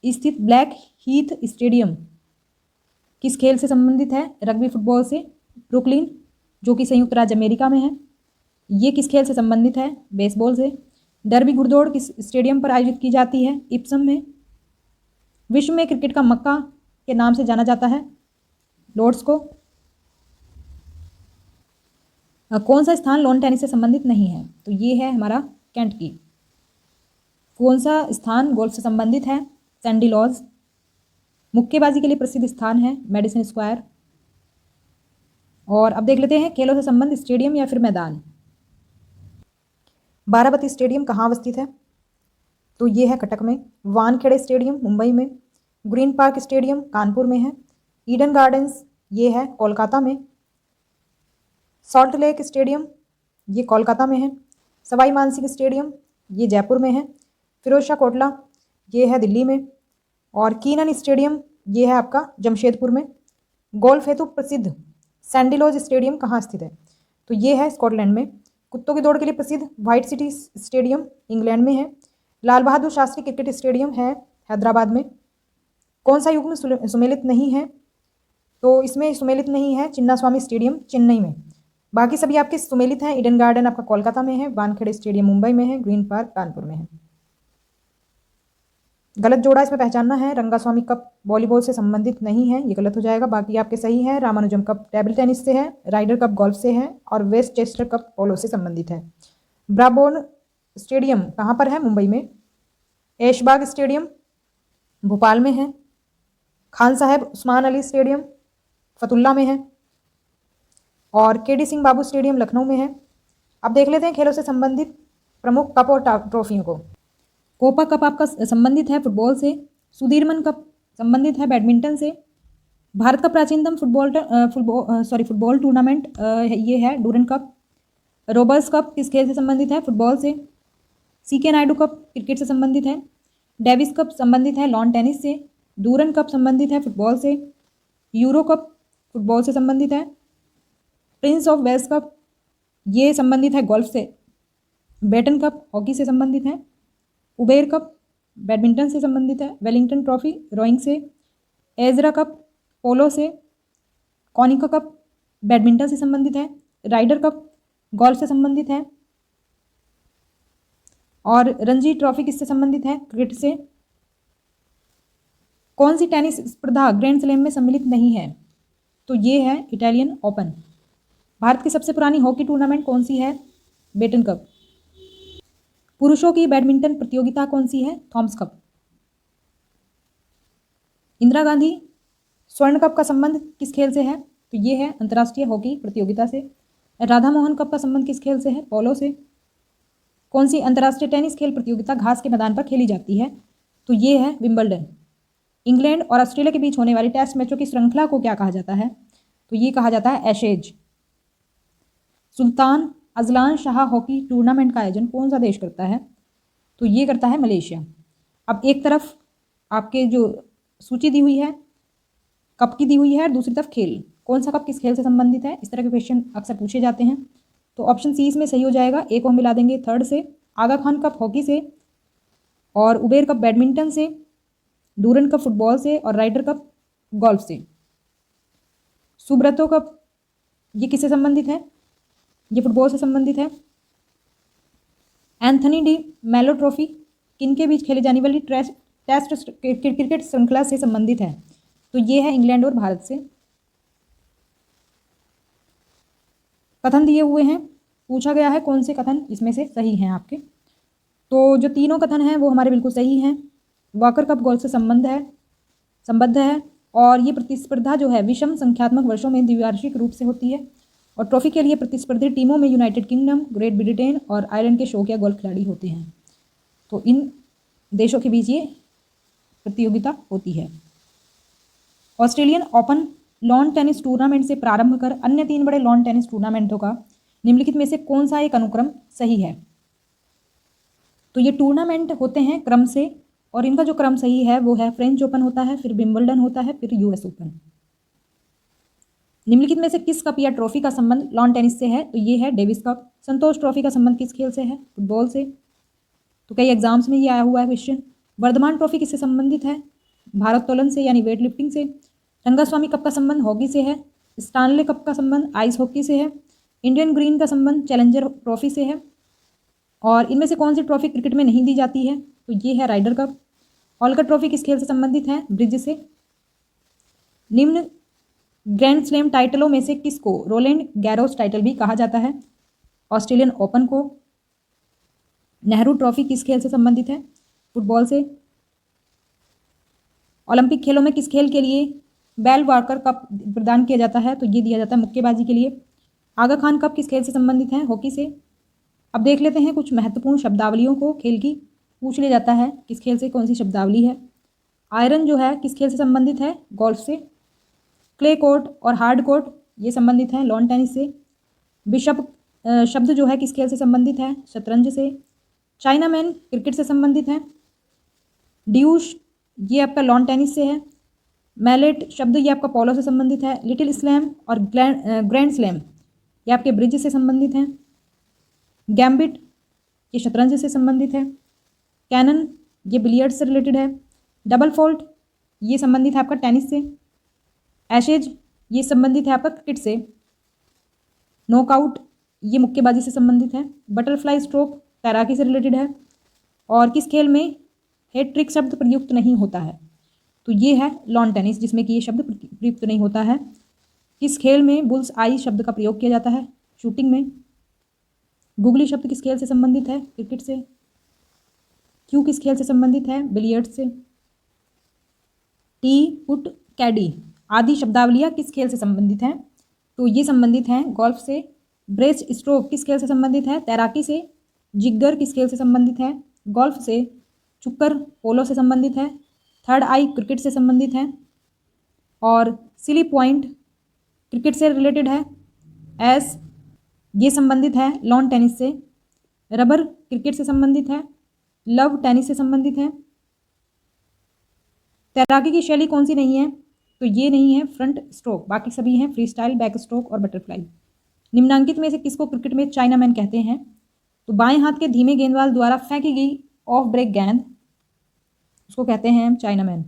स्थित ब्लैक हीथ स्टेडियम किस खेल से संबंधित है? रग्बी फुटबॉल से। ब्रुकलिन जो कि संयुक्त राज्य अमेरिका में है, ये किस खेल से संबंधित है? बेसबॉल से। डर्बी घुड़दौड़ किस स्टेडियम पर आयोजित की जाती है? इप्सम में। विश्व में क्रिकेट का मक्का के नाम से जाना जाता है? लॉर्ड्स को। कौन सा स्थान लॉन टेनिस से संबंधित नहीं है? तो ये है हमारा कैंट की। कौन सा स्थान गोल्फ से संबंधित है? Sandy Lodge. मुक्केबाजी के लिए प्रसिद्ध स्थान है मेडिसन स्क्वायर। और अब देख लेते हैं खेलों से संबंधित स्टेडियम या फिर मैदान। बाराबती स्टेडियम कहाँ अवस्थित है? तो ये है कटक में। वानखेड़े स्टेडियम मुंबई में। ग्रीन पार्क स्टेडियम कानपुर में है। ईडन गार्डन्स ये है कोलकाता में। सॉल्ट लेक स्टेडियम ये कोलकाता में है। सवाई मानसिंह स्टेडियम ये जयपुर में है। फिरोज कोटला ये है दिल्ली में। और कीनन स्टेडियम ये है आपका जमशेदपुर में। गोल्फ हेतु प्रसिद्ध सैंडिलोज स्टेडियम कहाँ स्थित है? तो ये है स्कॉटलैंड में। कुत्तों की दौड़ के लिए प्रसिद्ध व्हाइट सिटी स्टेडियम इंग्लैंड में है। लाल बहादुर शास्त्री क्रिकेट स्टेडियम है हैदराबाद में। कौन सा युग्म सुमेलित नहीं है? तो इसमें सुमेलित नहीं है चिन्नास्वामी स्टेडियम चेन्नई में। बाकी सभी आपके सुमेलित हैं। ईडन गार्डन आपका कोलकाता में है। वानखेड़े स्टेडियम मुंबई में है। ग्रीन पार्क कानपुर में है। गलत जोड़ा इसमें पहचानना है। रंगास्वामी कप वॉलीबॉल से संबंधित नहीं है, ये गलत हो जाएगा। बाकी आपके सही है। रामानुजम कप टेबल टेनिस से है। राइडर कप गोल्फ से है। और वेस्ट चेस्टर कप पोलो से संबंधित है। ब्राबोर्न स्टेडियम कहाँ पर है? मुंबई में। ऐशबाग स्टेडियम भोपाल में है। खान साहब उस्मान अली स्टेडियम फतुल्ला में है। और केडी सिंह बाबू स्टेडियम लखनऊ में है। अब देख लेते हैं खेलों से संबंधित प्रमुख कप और ट्रॉफियों को। कोपा कप आपका संबंधित है फुटबॉल से। सुधीरमन कप संबंधित है बैडमिंटन से। भारत का प्राचीनतम फुटबॉल टूर्नामेंट ये है डूरन कप। रोबर्स कप किस खेल से संबंधित है? फुटबॉल से। सीके नायडू कप क्रिकेट से संबंधित है। डेविस कप संबंधित है लॉन टेनिस से। डूरन कप संबंधित है फुटबॉल से। यूरो कप फुटबॉल से संबंधित है। प्रिंस ऑफ वेल्स कप ये संबंधित है गोल्फ से। बेटन कप हॉकी से संबंधित है। उबेर कप बैडमिंटन से संबंधित है। वेलिंगटन ट्रॉफी रोइंग से। एजरा कप पोलो से। कॉनिका कप बैडमिंटन से संबंधित है। राइडर कप गोल्फ से संबंधित है। और रणजी ट्रॉफी किससे संबंधित है? क्रिकेट से। कौन सी टेनिस स्पर्धा ग्रैंड स्लैम में सम्मिलित नहीं है? तो ये है इटालियन ओपन। भारत की सबसे पुरानी हॉकी टूर्नामेंट कौन सी है? Beighton Cup. पुरुषों की बैडमिंटन प्रतियोगिता कौन सी है? Thomas cup. इंदिरा गांधी स्वर्ण कप का संबंध किस खेल से है? तो ये है अंतर्राष्ट्रीय हॉकी प्रतियोगिता से। राधा मोहन कप का संबंध किस खेल से है? पोलो से। कौन सी अंतर्राष्ट्रीय टेनिस खेल प्रतियोगिता घास के मैदान पर खेली जाती है? तो ये है विंबलडन। इंग्लैंड और ऑस्ट्रेलिया के बीच होने वाली टेस्ट मैचों की श्रृंखला को क्या कहा जाता है? तो ये कहा जाता है Ashes. Sultan Azlan Shah hockey tournament का आयोजन कौन सा देश करता है? तो ये करता है मलेशिया। अब एक तरफ आपके जो सूची दी हुई है कप की दी हुई है और दूसरी तरफ खेल। कौन सा कप किस खेल से संबंधित है? इस तरह के क्वेश्चन अक्सर पूछे जाते हैं। तो ऑप्शन सी इसमें सही हो जाएगा। एक को हम मिला देंगे थर्ड से। आगा खान कप हॉकी से। और उबेर कप बैडमिंटन से। डूरन कप फुटबॉल से। और राइडर कप गोल्फ से। सुब्रतो कप ये किससे संबंधित है? ये फुटबॉल से संबंधित है। एंथनी डी मेलो ट्रॉफी किनके बीच खेली जाने वाली टेस्ट क्रिकेट श्रृंखला से संबंधित है? तो ये है इंग्लैंड और भारत से। कथन दिए हुए हैं, पूछा गया है कौन से कथन इसमें से सही हैं आपके। तो जो तीनों कथन हैं वो हमारे बिल्कुल सही हैं। वॉकर कप गोल्फ से संबद्ध है और ये प्रतिस्पर्धा जो है विषम संख्यात्मक वर्षों में द्विवार्षिक रूप से होती है। और ट्रॉफी के लिए प्रतिस्पर्धी टीमों में यूनाइटेड किंगडम, ग्रेट ब्रिटेन और आयरलैंड के शौकिया गोल्फ खिलाड़ी होते हैं। तो इन देशों के बीच ये प्रतियोगिता होती है। Australian open lawn tennis tournament से प्रारंभ कर अन्य 3 बड़े लॉन टेनिस टूर्नामेंटों का निम्नलिखित में से कौन सा एक अनुक्रम सही है? तो ये टूर्नामेंट होते हैं क्रम से और इनका जो क्रम सही है वो है फ्रेंच ओपन होता है, फिर विंबलडन होता है, फिर यूएस ओपन। निम्नलिखित में से किस कप या ट्रॉफी का संबंध लॉन टेनिस से है? तो ये है डेविस कप। संतोष ट्रॉफी का संबंध किस खेल से है? फुटबॉल से। तो कई एग्जाम्स में ये आया हुआ है क्वेश्चन। वर्धमान ट्रॉफी किससे संबंधित है? भारोत्तोलन से यानी वेट लिफ्टिंग से। रंगास्वामी कप का संबंध हॉकी से है। स्टानले कप का संबंध आइस हॉकी से है। इंडियन ग्रीन का संबंध चैलेंजर ट्रॉफी से है। और इनमें से कौन सी ट्रॉफी क्रिकेट में नहीं दी जाती है? तो ये है राइडर कप। हॉलकर ट्रॉफी किस खेल से संबंधित है? ब्रिज से। निम्न ग्रैंड स्लैम टाइटलों में से किसको रोलैंड गैरोस टाइटल भी कहा जाता है? ऑस्ट्रेलियन ओपन को। नेहरू ट्रॉफी किस खेल से संबंधित है? फुटबॉल से। ओलंपिक खेलों में किस खेल के लिए बेल वाकर कप प्रदान किया जाता है? तो ये दिया जाता है मुक्केबाजी के लिए। आगा खान कप किस खेल से संबंधित है? हॉकी से। अब देख लेते हैं कुछ महत्वपूर्ण शब्दावलियों को खेल की। पूछ लिया जाता है किस खेल से कौन सी शब्दावली है। आयरन जो है किस खेल से संबंधित है? गोल्फ से। क्ले कोर्ट और हार्ड कोर्ट ये संबंधित हैं लॉन टेनिस से। बिशप शब्द जो है किस खेल से संबंधित है? शतरंज से। चाइना मैन क्रिकेट से संबंधित है। ड्यूश ये आपका लॉन टेनिस से है। मैलेट शब्द ये आपका पोलो से संबंधित है। लिटिल स्लैम और ग्रैंड स्लैम ये आपके ब्रिज से संबंधित हैं। गैम्बिट ये शतरंज से संबंधित है। कैनन ये बिलियर्ड्स से रिलेटेड है। डबल फॉल्ट ये संबंधित है आपका टेनिस से। एशेज ये संबंधित है आपका क्रिकेट से। नॉकआउट ये मुक्केबाजी से संबंधित है। बटरफ्लाई स्ट्रोक तैराकी से रिलेटेड है। और किस खेल में हेड ट्रिक शब्द प्रयुक्त नहीं होता है? तो ये है लॉन टेनिस जिसमें कि ये शब्द प्रयुक्त नहीं होता है। किस खेल में बुल्स आई शब्द का प्रयोग किया जाता है? शूटिंग में। गुगली शब्द किस खेल से संबंधित है? क्रिकेट से। क्यू किस खेल से संबंधित है? बिलियर्ड्स से। टी पुट कैडी आदि शब्दावलियाँ किस खेल से संबंधित हैं? तो ये संबंधित हैं गोल्फ से। ब्रेस्ट स्ट्रोक किस खेल से संबंधित है? तैराकी से। जिग्गर किस खेल से संबंधित है? गोल्फ से। चुक्कर पोलो से संबंधित है। थर्ड आई क्रिकेट से संबंधित है। और सिली पॉइंट क्रिकेट से रिलेटेड है। एस ये संबंधित है लॉन टेनिस से। रबर क्रिकेट से संबंधित है। लव टेनिस से संबंधित है। तैराकी की शैली कौन सी नहीं है? तो ये नहीं है फ्रंट स्ट्रोक, बाकी सभी हैं फ्री स्टाइल, बैक स्ट्रोक और बटरफ्लाई। निम्नांकित में से किसको क्रिकेट में चाइनामैन कहते हैं? तो बाएं हाथ के धीमे गेंदबाज द्वारा फेंकी गई ऑफ ब्रेक गेंद, उसको कहते हैं हम चाइनामैन।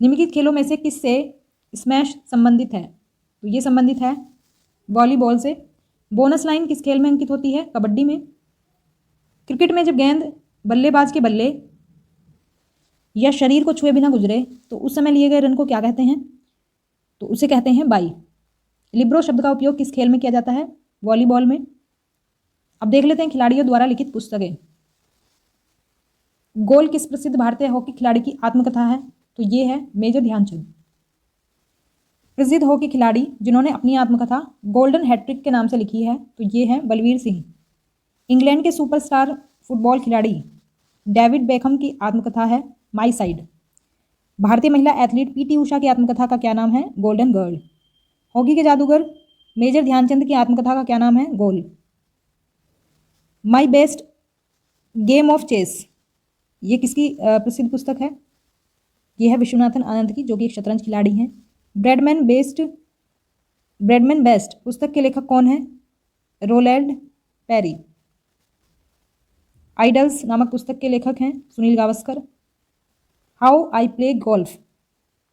निम्नलिखित खेलों में से किससे स्मैश संबंधित है? तो ये संबंधित है वॉलीबॉल से। बोनस लाइन किस खेल में अंकित होती है? कबड्डी में। क्रिकेट में जब गेंद बल्लेबाज के बल्ले या शरीर को छुए बिना गुजरे तो उस समय लिए गए रन को क्या कहते हैं? तो उसे कहते हैं बाई। लिब्रो शब्द का उपयोग किस खेल में किया जाता है? वॉलीबॉल में। अब देख लेते हैं खिलाड़ियों द्वारा लिखित पुस्तकें। गोल किस प्रसिद्ध भारतीय हॉकी खिलाड़ी की आत्मकथा है? तो ये है मेजर ध्यानचंद। प्रसिद्ध हॉकी खिलाड़ी जिन्होंने अपनी आत्मकथा गोल्डन हैट्रिक के नाम से लिखी है, तो ये है बलवीर सिंह। इंग्लैंड के सुपरस्टार फुटबॉल खिलाड़ी डेविड बेकहम की आत्मकथा है माई साइड। भारतीय महिला एथलीट पीटी उषा की आत्मकथा का क्या नाम है? Golden girl. हॉकी के जादूगर मेजर ध्यानचंद की आत्मकथा का क्या नाम है? Goal. My best game of chess ये किसकी प्रसिद्ध पुस्तक है? ये है विश्वनाथन आनंद की, जो कि एक शतरंज खिलाड़ी हैं। ब्रैडमैन बेस्ट पुस्तक के लेखक कौन है? Rowland peri. आइडल्स नामक पुस्तक के लेखक हैं Sunil Gavaskar. How I play golf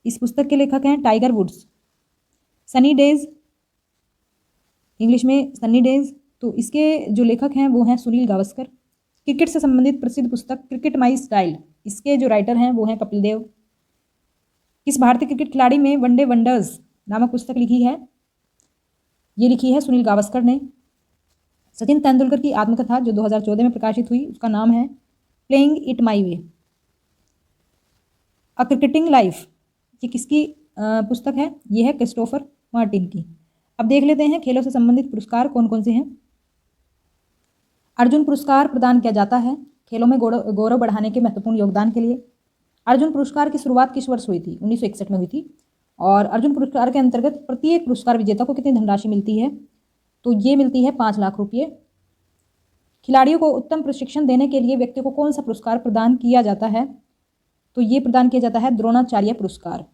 इस पुस्तक के लेखक हैं Tiger Woods. Sunny Days English में सनी डेज, तो इसके जो लेखक हैं वो हैं सुनील गावस्कर। क्रिकेट से संबंधित प्रसिद्ध पुस्तक क्रिकेट माई स्टाइल, इसके जो राइटर हैं वो हैं कपिल देव। किस भारतीय क्रिकेट खिलाड़ी में वनडे वंडर्स नामक पुस्तक लिखी है? ये लिखी है सुनील गावस्कर ने। सचिन तेंदुलकर की आत्मकथा जो 2014 में प्रकाशित हुई उसका नाम है playing it my way. A cricketing life ये किसकी पुस्तक है? ये है क्रिस्टोफर मार्टिन की। अब देख लेते हैं खेलों से संबंधित पुरस्कार कौन कौन से हैं। अर्जुन पुरस्कार प्रदान किया जाता है खेलों में गौरव बढ़ाने के महत्वपूर्ण योगदान के लिए। अर्जुन पुरस्कार की शुरुआत किस वर्ष हुई थी? 1961 में हुई थी। और अर्जुन पुरस्कार के अंतर्गत प्रत्येक पुरस्कार विजेता को कितनी धनराशि मिलती है? तो ये मिलती है 5 लाख रुपये। खिलाड़ियों को उत्तम प्रशिक्षण देने के लिए व्यक्ति को कौन सा पुरस्कार प्रदान किया जाता है? तो ये प्रदान किया जाता है द्रोणाचार्य पुरस्कार।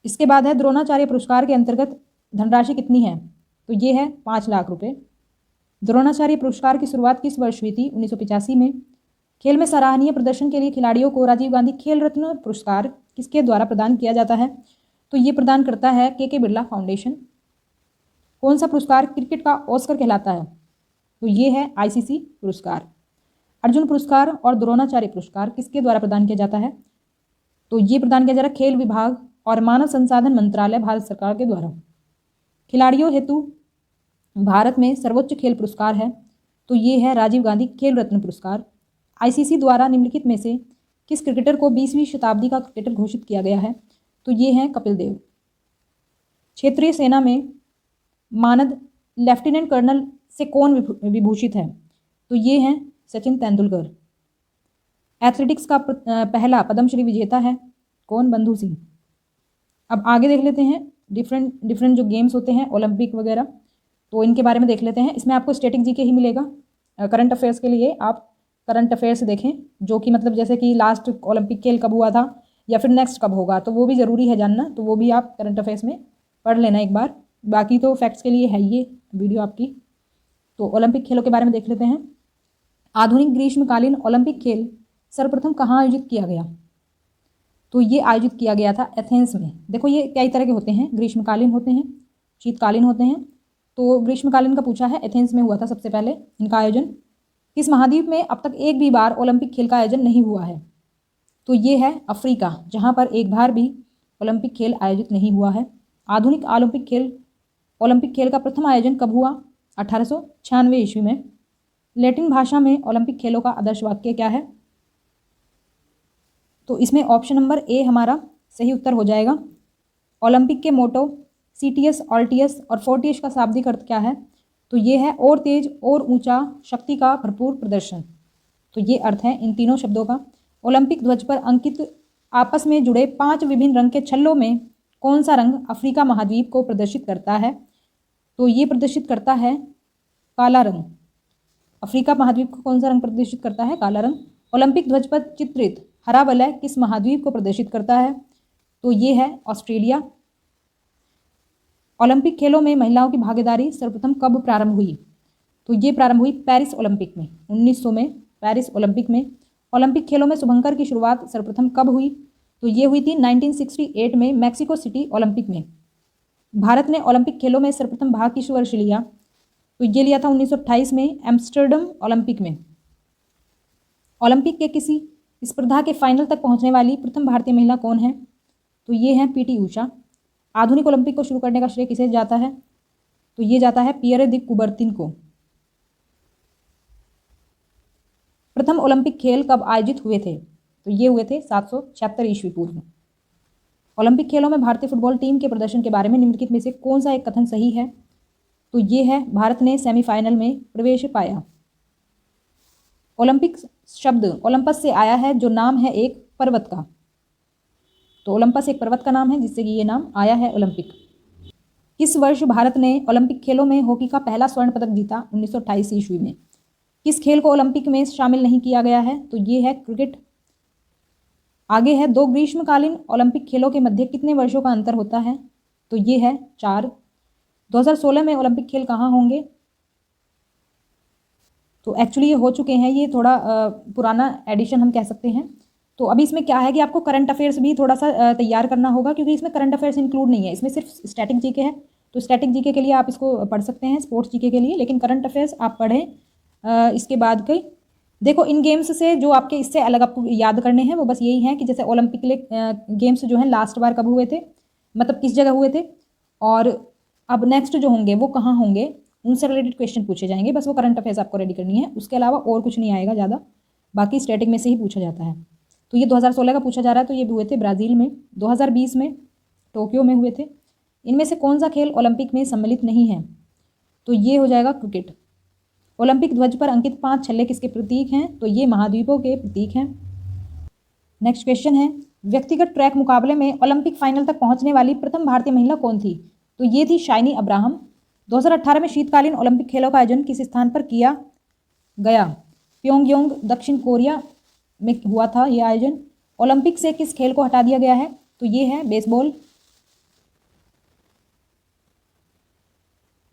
इसके बाद है द्रोणाचार्य पुरस्कार के अंतर्गत धनराशि कितनी है? तो ये है 5 लाख रुपये। द्रोणाचार्य पुरस्कार की शुरुआत किस वर्ष हुई थी? 1985 में। खेल में सराहनीय प्रदर्शन के लिए खिलाड़ियों को राजीव गांधी खेल रत्न पुरस्कार किसके द्वारा प्रदान किया जाता है? तो ये प्रदान करता है के बिरला फाउंडेशन। कौन सा पुरस्कार क्रिकेट का ऑस्कर कहलाता है? तो ये है आईसीसी पुरस्कार। अर्जुन पुरस्कार और द्रोणाचार्य पुरस्कार किसके द्वारा प्रदान किया जाता है? तो ये प्रदान किया जा रहा है खेल विभाग और मानव संसाधन मंत्रालय भारत सरकार के द्वारा। खिलाड़ियों हेतु भारत में सर्वोच्च खेल पुरस्कार है, तो ये है राजीव गांधी खेल रत्न पुरस्कार। आईसीसी द्वारा निम्नलिखित में से किस क्रिकेटर को 20वीं शताब्दी का क्रिकेटर घोषित किया गया है? तो ये है कपिल देव। क्षेत्रीय सेना में मानद लेफ्टिनेंट कर्नल से कौन विभूषित है? तो ये हैं सचिन तेंदुलकर। एथलेटिक्स का पहला पद्मश्री विजेता है कौन? बंधु सिंह। अब आगे देख लेते हैं डिफरेंट जो गेम्स होते हैं ओलंपिक वगैरह, तो इनके बारे में देख लेते हैं। इसमें आपको स्टैटिक जीके ही मिलेगा। करंट अफेयर्स के लिए आप करंट अफेयर्स देखें, जो कि मतलब जैसे कि लास्ट ओलंपिक खेल कब हुआ था या फिर नेक्स्ट कब होगा, तो वो भी ज़रूरी है जानना, तो वो भी आप करंट अफेयर्स में पढ़ लेना एक बार। बाकी तो फैक्ट्स के लिए है ये वीडियो आपकी। तो ओलंपिक खेलों के बारे में देख लेते हैं। आधुनिक ग्रीष्मकालीन ओलंपिक खेल सर्वप्रथम कहाँ आयोजित किया गया? तो ये आयोजित किया गया था एथेंस में। देखो ये कई तरह के होते हैं, ग्रीष्मकालीन होते हैं, शीतकालीन होते हैं। तो ग्रीष्मकालीन का पूछा है, एथेंस में हुआ था सबसे पहले इनका आयोजन। किस महाद्वीप में अब तक एक भी बार ओलंपिक खेल का आयोजन नहीं हुआ है? तो ये है अफ्रीका, जहाँ पर एक बार भी ओलंपिक खेल आयोजित नहीं हुआ है। आधुनिक ओलंपिक खेल का प्रथम आयोजन कब हुआ? 1896 ईस्वी में। लैटिन भाषा में ओलंपिक खेलों का आदर्श वाक्य क्या है? तो इसमें ऑप्शन नंबर ए हमारा सही उत्तर हो जाएगा। ओलंपिक के मोटो सीटीएस, ऑल्टियस और फोर्टियस का शाब्दिक अर्थ क्या है? तो ये है और तेज और ऊंचा, शक्ति का भरपूर प्रदर्शन। तो ये अर्थ है इन तीनों शब्दों का। ओलंपिक ध्वज पर अंकित आपस में जुड़े 5 विभिन्न रंग के छल्लों में कौन सा रंग अफ्रीका महाद्वीप को प्रदर्शित करता है? तो ये प्रदर्शित करता है काला रंग। अफ्रीका महाद्वीप को कौन सा रंग प्रदर्शित करता है? काला रंग। ओलंपिक ध्वज पर चित्रित हरा वलय किस महाद्वीप को प्रदर्शित करता है? तो ये है ऑस्ट्रेलिया। ओलंपिक खेलों में महिलाओं की भागीदारी सर्वप्रथम कब प्रारंभ हुई? तो ये प्रारंभ हुई पेरिस ओलंपिक में, 1900 में पेरिस ओलंपिक में। ओलंपिक खेलों में शुभंकर की शुरुआत सर्वप्रथम कब हुई? तो ये हुई थी 1968 में मैक्सिको सिटी ओलंपिक में। भारत ने ओलंपिक खेलों में सर्वप्रथम भाग किस वर्ष लिया? तो ये लिया था 1928 में एम्स्टर्डम ओलंपिक में। ओलंपिक के किसी स्पर्धा के फाइनल तक पहुंचने वाली प्रथम भारतीय महिला कौन है? तो ये है पीटी ऊषा। आधुनिक ओलंपिक को शुरू करने का श्रेय किसे जाता है? तो ये जाता है पियरे दि कुबर्तिन को। प्रथम ओलंपिक खेल कब आयोजित हुए थे? तो ये हुए थे 776 ईस्वी पूर्व। ओलंपिक खेलों में भारतीय फुटबॉल टीम के प्रदर्शन के बारे में निम्नलिखित में से कौन सा एक कथन सही है? तो ये है भारत ने सेमीफाइनल में प्रवेश पाया। ओलंपिक शब्द ओलंपस से आया है, जो नाम है एक पर्वत का। तो ओलंपस एक पर्वत का नाम है जिससे कि ये नाम आया है ओलंपिक। किस वर्ष भारत ने ओलंपिक खेलों में हॉकी का पहला स्वर्ण पदक जीता? 1928 ईस्वी में। किस खेल को ओलंपिक में शामिल नहीं किया गया है? तो ये है क्रिकेट। आगे है, 2 ग्रीष्मकालीन ओलंपिक खेलों के मध्य कितने वर्षों का अंतर होता है? तो ये है 4। 2016 में ओलंपिक खेल कहाँ होंगे? तो एक्चुअली ये हो चुके हैं, ये थोड़ा पुराना एडिशन हम कह सकते हैं। तो अभी इसमें क्या है कि आपको करंट अफेयर्स भी थोड़ा सा तैयार करना होगा, क्योंकि इसमें करंट अफेयर्स इंक्लूड नहीं है, इसमें सिर्फ स्टैटिक जीके है। तो स्टैटिक जीके के लिए आप इसको पढ़ सकते हैं, स्पोर्ट्स जीके के लिए, लेकिन करंट अफेयर्स आप पढ़ें इसके बाद कई। देखो, इन गेम्स से जो आपके इससे अलग आपको याद करने हैं वो बस यही है कि जैसे ओलंपिक के लिए गेम्स जो हैं लास्ट बार कब हुए थे, मतलब किस जगह हुए थे, और अब नेक्स्ट जो होंगे वो कहाँ होंगे, उनसे रिलेटेड क्वेश्चन पूछे जाएंगे। बस वो करंट अफेयर्स आपको रेडी करनी है, उसके अलावा और कुछ नहीं आएगा ज़्यादा, बाकी स्टैटिक में से ही पूछा जाता है। तो ये 2016 का पूछा जा रहा है, तो ये भी हुए थे ब्राज़ील में, 2020 में टोक्यो में हुए थे। इनमें से कौन सा खेल ओलंपिक में सम्मिलित नहीं है? तो ये हो जाएगा क्रिकेट। ओलंपिक ध्वज पर अंकित 5 छल्ले किसके प्रतीक हैं? तो ये महाद्वीपों के प्रतीक हैं। नेक्स्ट क्वेश्चन है, व्यक्तिगत ट्रैक मुकाबले में ओलंपिक फाइनल तक पहुंचने वाली प्रथम भारतीय महिला कौन थी? तो ये थी शाइनी अब्राहम। 2018 में शीतकालीन ओलंपिक खेलों का आयोजन किस स्थान पर किया गया? प्योंगयांग, दक्षिण कोरिया में हुआ था ये आयोजन। ओलंपिक से किस खेल को हटा दिया गया है? तो ये है बेसबॉल।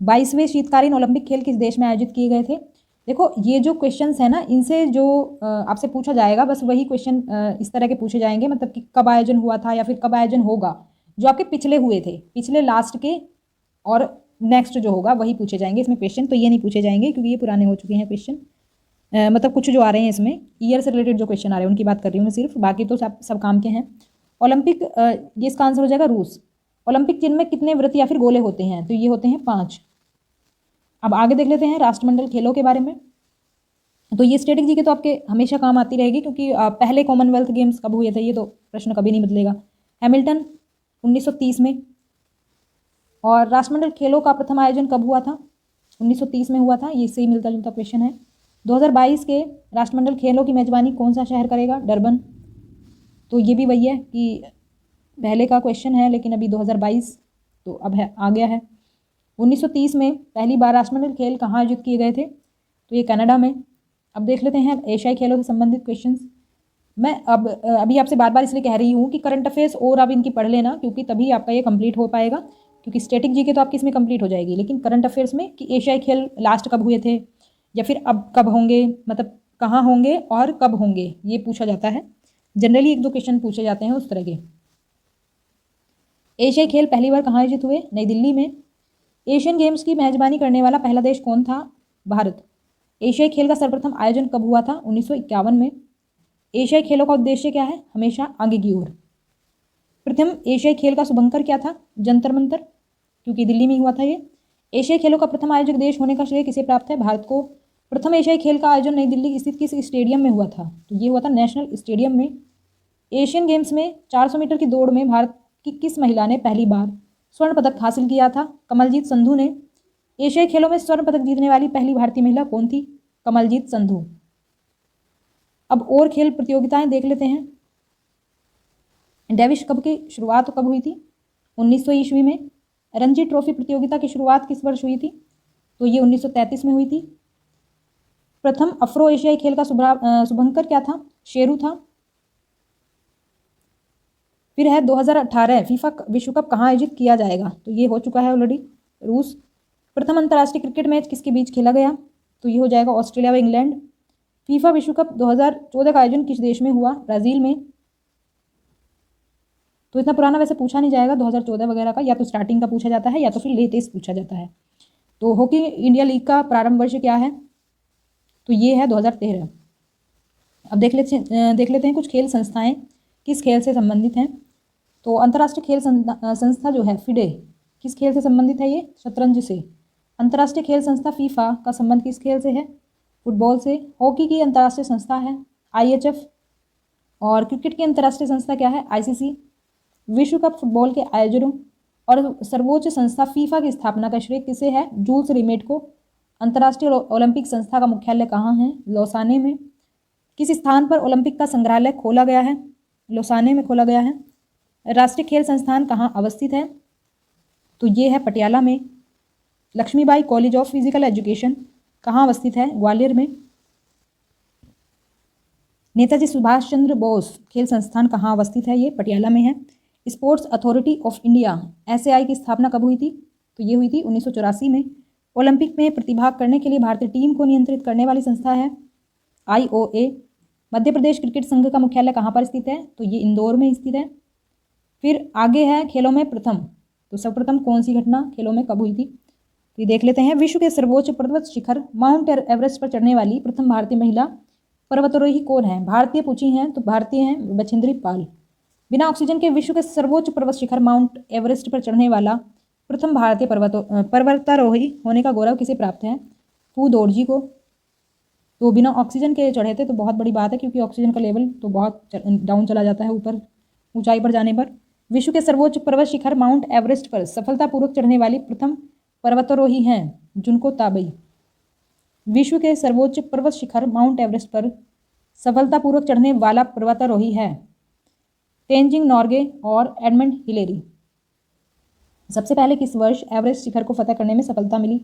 22वें शीतकालीन ओलंपिक खेल किस देश में आयोजित किए गए थे? देखो, ये जो क्वेश्चंस है ना, इनसे जो आपसे पूछा जाएगा बस वही क्वेश्चन इस तरह के पूछे जाएंगे, मतलब कि कब आयोजन हुआ था या फिर कब आयोजन होगा, जो आपके पिछले हुए थे, पिछले लास्ट के और नेक्स्ट जो होगा वही पूछे जाएंगे इसमें क्वेश्चन। तो ये नहीं पूछे जाएंगे क्योंकि ये पुराने हो चुके हैं क्वेश्चन, मतलब कुछ जो आ रहे हैं इसमें ईयर से रिलेटेड जो क्वेश्चन आ रहे हैं उनकी बात कर रही हूँ मैं सिर्फ, बाकी तो सब काम के हैं। ओलंपिक, ये इसका आंसर हो जाएगा रूस। ओलंपिक चिन्ह में कितने वृत्त या फिर गोले होते हैं? तो ये होते हैं 5। अब आगे देख लेते हैं राष्ट्रमंडल खेलों के बारे में। तो ये स्ट्रेटेजी के तो आपके हमेशा काम आती रहेगी, क्योंकि पहले कॉमनवेल्थ गेम्स कब हुए थे ये तो प्रश्न कभी नहीं बदलेगा। हैमिल्टन 1930 में। और राष्ट्रमंडल खेलों का प्रथम आयोजन कब हुआ था? 1930 में हुआ था, ये इससे ही मिलता जुलता क्वेश्चन है। 2022 के राष्ट्रमंडल खेलों की मेजबानी कौन सा शहर करेगा? डरबन। तो ये भी वही है कि पहले का क्वेश्चन है, लेकिन अभी 2022 तो अब है, आ गया है। 1930 में पहली बार राष्ट्रमंडल खेल कहाँ आयोजित किए गए थे? तो ये कनाडा में। अब देख लेते हैं एशियाई खेलों से संबंधित क्वेश्चंस। मैं अभी आपसे बार बार इसलिए कह रही हूँ कि करंट अफेयर्स और अब इनकी पढ़ लेना, क्योंकि तभी आपका ये कंप्लीट हो पाएगा, क्योंकि स्टैटिक जीके तो आपकी इसमें कंप्लीट हो जाएगी, लेकिन करंट अफेयर्स में कि एशियाई खेल लास्ट कब हुए थे या फिर अब कब होंगे, मतलब कहाँ होंगे और कब होंगे, ये पूछा जाता है। जनरली 1-2 क्वेश्चन पूछे जाते हैं उस तरह के। एशियाई खेल पहली बार कहाँ आयोजित हुए? नई दिल्ली में। एशियन गेम्स की मेजबानी करने वाला पहला देश कौन था? भारत। एशियाई खेल का सर्वप्रथम आयोजन कब हुआ था? 1951 में। एशियाई खेलों का उद्देश्य क्या है? हमेशा आगे की ओर। प्रथम एशियाई खेल का शुभंकर क्या था? जंतर मंतर, क्योंकि दिल्ली में हुआ था ये। एशियाई खेलों का प्रथम आयोजक देश होने का श्रेय किसे प्राप्त है? भारत को। प्रथम एशियाई खेल का आयोजन नई दिल्ली स्थित किस स्टेडियम में हुआ था? तो ये हुआ था नेशनल स्टेडियम में। एशियन गेम्स में 400 मीटर की दौड़ में भारत कि किस महिला ने पहली बार स्वर्ण पदक हासिल किया था? कमलजीत संधू ने। एशियाई खेलों में स्वर्ण पदक जीतने वाली पहली भारतीय महिला कौन थी? कमलजीत संधू। अब और खेल प्रतियोगिताएं देख लेते हैं। डेविस कप की शुरुआत कब हुई थी? 1900 ईस्वी में। रणजी ट्रॉफी प्रतियोगिता की शुरुआत किस वर्ष हुई थी? तो ये 1933 में हुई थी। प्रथम अफ्रो एशियाई खेल का शुभंकर क्या था? शेरू था। फिर है 2018 फीफा विश्व कप कहाँ आयोजित किया जाएगा? तो ये हो चुका है ऑलरेडी, रूस। प्रथम अंतर्राष्ट्रीय क्रिकेट मैच किसके बीच खेला गया? तो ये हो जाएगा ऑस्ट्रेलिया व इंग्लैंड। फीफा विश्व कप 2014 का आयोजन किस देश में हुआ? ब्राजील में। तो इतना पुराना वैसे पूछा नहीं जाएगा 2014 वगैरह का, या तो स्टार्टिंग का पूछा जाता है या तो फिर लेटेस्ट पूछा जाता है। तो हॉकी इंडिया लीग का प्रारंभ वर्ष क्या है? तो ये है 2013। अब देख लेते हैं कुछ खेल संस्थाएं किस खेल से संबंधित हैं। तो अंतर्राष्ट्रीय खेल संस्था जो है फिडे, किस खेल से संबंधित है? ये शतरंज से। अंतर्राष्ट्रीय खेल संस्था फीफा का संबंध किस खेल से है? फुटबॉल से। हॉकी की अंतर्राष्ट्रीय संस्था है IHF। और क्रिकेट की अंतर्राष्ट्रीय संस्था क्या है? ICC। विश्व कप फुटबॉल के आयोजनों और सर्वोच्च संस्था फीफा की स्थापना का श्रेय किसे है? जूल्स रिमेट को। अंतर्राष्ट्रीय ओलंपिक संस्था का मुख्यालय कहाँ है? लौसाने में। किस स्थान पर ओलंपिक का संग्रहालय खोला गया है? लौसाने में खोला गया है। राष्ट्रीय खेल संस्थान कहाँ अवस्थित है? तो ये है पटियाला में। Lakshmibai college of physical education कहाँ अवस्थित है? ग्वालियर में। नेताजी सुभाष चंद्र बोस खेल संस्थान कहाँ अवस्थित है? ये पटियाला में है। Sports authority of India SAI की स्थापना कब हुई थी? तो ये हुई थी 1984 में। ओलंपिक में प्रतिभाग करने के लिए भारतीय टीम को नियंत्रित करने वाली संस्था है IOA। मध्य प्रदेश क्रिकेट संघ का मुख्यालय कहाँ पर स्थित है? तो ये इंदौर में स्थित है। फिर आगे है खेलों में प्रथम। तो सर्वप्रथम कौन सी घटना खेलों में कब हुई थी? तो ये देख लेते हैं। विश्व के सर्वोच्च पर्वत शिखर माउंट एवरेस्ट पर चढ़ने वाली प्रथम भारतीय महिला पर्वतारोही कौन है? भारतीय पूछी हैं तो भारतीय हैं बछेंद्री पाल। बिना ऑक्सीजन के विश्व के सर्वोच्च पर्वत शिखर माउंट एवरेस्ट पर चढ़ने वाला प्रथम भारतीय पर्वतारोही होने का गौरव किसे प्राप्त है? फू दोरजी को। तो बिना ऑक्सीजन के चढ़े थे तो बहुत बड़ी बात है, क्योंकि ऑक्सीजन का लेवल तो बहुत डाउन चला जाता है ऊपर ऊंचाई पर जाने पर। विश्व के सर्वोच्च पर्वत शिखर माउंट एवरेस्ट पर सफलतापूर्वक चढ़ने वाली प्रथम पर्वतारोही हैं जुनको ताबई। विश्व के सर्वोच्च पर्वत शिखर माउंट एवरेस्ट पर सफलतापूर्वक चढ़ने वाला पर्वतारोही है तेंजिंग नॉर्गे और एडमंड हिलेरी। सबसे पहले किस वर्ष एवरेस्ट शिखर को फतह करने में सफलता मिली?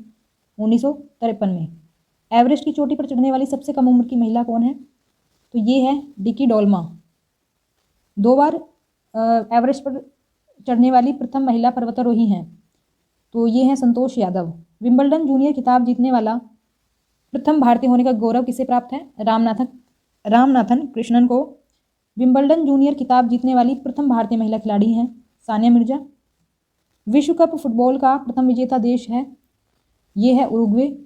1953 में। एवरेस्ट की चोटी पर चढ़ने वाली सबसे कम उम्र की महिला कौन है? तो ये है डिकी डोल्मा। 2 बार एवरेस्ट पर चढ़ने वाली प्रथम महिला पर्वतारोही हैं तो ये हैं संतोष यादव। विंबलडन जूनियर खिताब जीतने वाला प्रथम भारतीय होने का गौरव किसे प्राप्त है? रामनाथन कृष्णन को। विंबलडन जूनियर खिताब जीतने वाली प्रथम भारतीय महिला खिलाड़ी हैं सानिया मिर्जा। विश्व कप फुटबॉल का प्रथम विजेता देश है, ये है उरुग्वे।